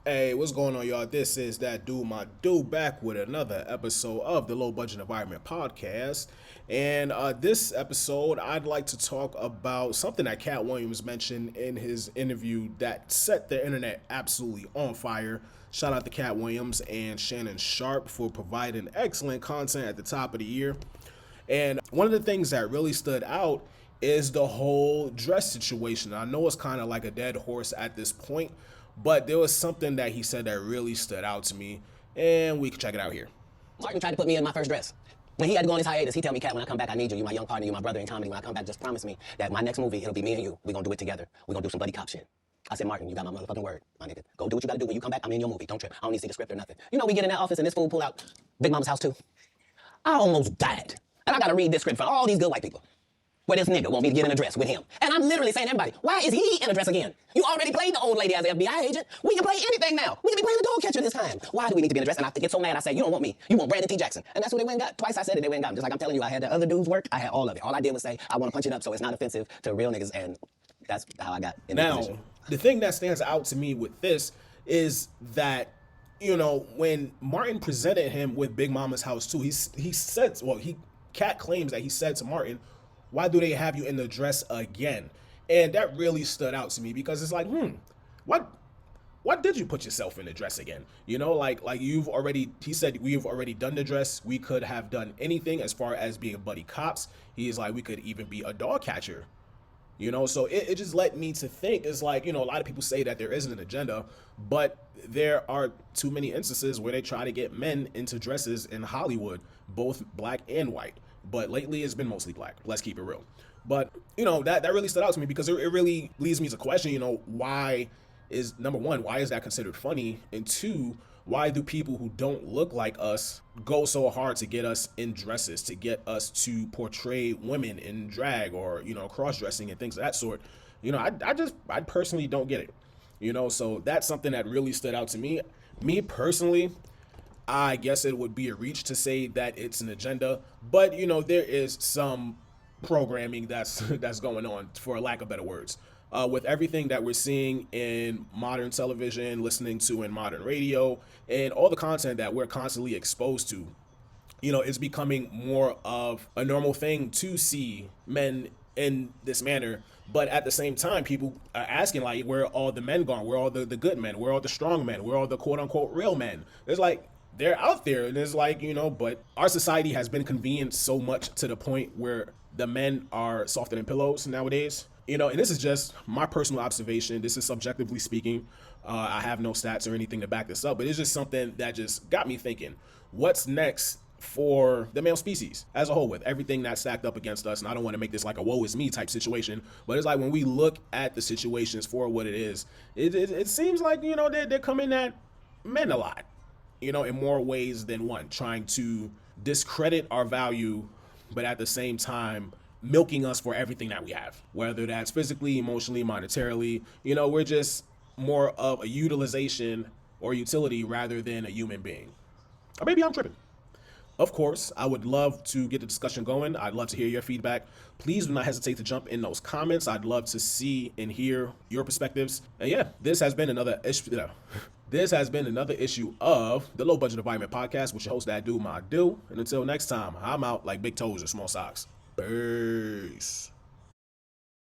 Hey, what's going on, y'all? This is that dude, my dude, back with another episode of the Low Budget Environment Podcast. And this episode, I'd like to talk about something that Cat Williams mentioned in his interview that set the internet absolutely on fire. Shout out to Cat Williams and Shannon Sharp for providing excellent content at the top of the year. And one of the things that really stood out is the whole dress situation. I know it's kind of like a dead horse at this point, but there was something that he said that really stood out to me, and we can check it out here. Martin tried to put me in my first dress. When he had to go on his hiatus, he tell me, Cat, when I come back, I need you. You my young partner, you my brother in comedy. When I come back, just promise me that my next movie, it'll be me and you. We're gonna do it together. We're gonna do some buddy cop shit. I said, Martin, you got my motherfucking word, my nigga. Go do what you gotta do. When you come back, I'm in your movie. Don't trip. I don't need to see the script or nothing. You know, we get in that office and this fool pull out Big Mama's House too. I almost died. And I gotta read this script for all these good white people. Where this nigga want me to get in a dress with him. And I'm literally saying to everybody, why is he in a dress again? You already played the old lady as an FBI agent. We can play anything now. We can be playing the dog catcher this time. Why do we need to be in a dress? And I get so mad, I say, you don't want me. You want Brandon T. Jackson. And that's what they went and got. Twice I said it, they went and got him. Just like I'm telling you, I had the other dudes work. I had all of it. All I did was say, I want to punch it up so it's not offensive to real niggas. And that's how I got in the position. Now, the thing that stands out to me with this is that, you know, when Martin presented him with Big Mama's House too, he said, Cat claims that he said to Martin, why do they have you in the dress again? And that really stood out to me because it's like, what did you put yourself in the dress again? You know, like you've already, he said, we've already done the dress. We could have done anything as far as being buddy cops. He's like, we could even be a dog catcher. You know, so it just led me to think, it's like, you know, a lot of people say that there isn't an agenda, but there are too many instances where they try to get men into dresses in Hollywood, both black and white. But lately it's been mostly black. Let's keep it real. But, you know, that really stood out to me because it really leads me to question, you know, why is, number one, why is that considered funny? And two, why do people who don't look like us go so hard to get us in dresses, to get us to portray women in drag or, you know, cross-dressing and things of that sort? You know, I personally don't get it. You know, so that's something that really stood out to me. Me personally, I guess it would be a reach to say that it's an agenda, but you know, there is some programming that's going on, for lack of better words. With everything that we're seeing in modern television, listening to in modern radio, and all the content that we're constantly exposed to, you know, it's becoming more of a normal thing to see men in this manner. But at the same time, people are asking, like, where are all the men gone? Where are all the good men? Where are all the strong men? Where are all the quote unquote real men? It's like, they're out there, and it's like, you know, but our society has been convenient so much to the point where the men are softer than pillows nowadays. You know, and this is just my personal observation. This is subjectively speaking. I have no stats or anything to back this up, but it's just something that just got me thinking, what's next for the male species as a whole with everything that's stacked up against us? And I don't want to make this like a woe is me type situation, but it's like when we look at the situations for what it is, it seems like, you know, they're coming at men a lot, you know, in more ways than one, trying to discredit our value, but at the same time, milking us for everything that we have, whether that's physically, emotionally, monetarily. You know, we're just more of a utilization or utility rather than a human being. Or maybe I'm tripping. Of course, I would love to get the discussion going. I'd love to hear your feedback. Please do not hesitate to jump in those comments. I'd love to see and hear your perspectives. And yeah, this has been another issue. This has been another issue of the Low Budget Environment Podcast, with your host, that dude, my dude. And until next time, I'm out like big toes or small socks. Peace.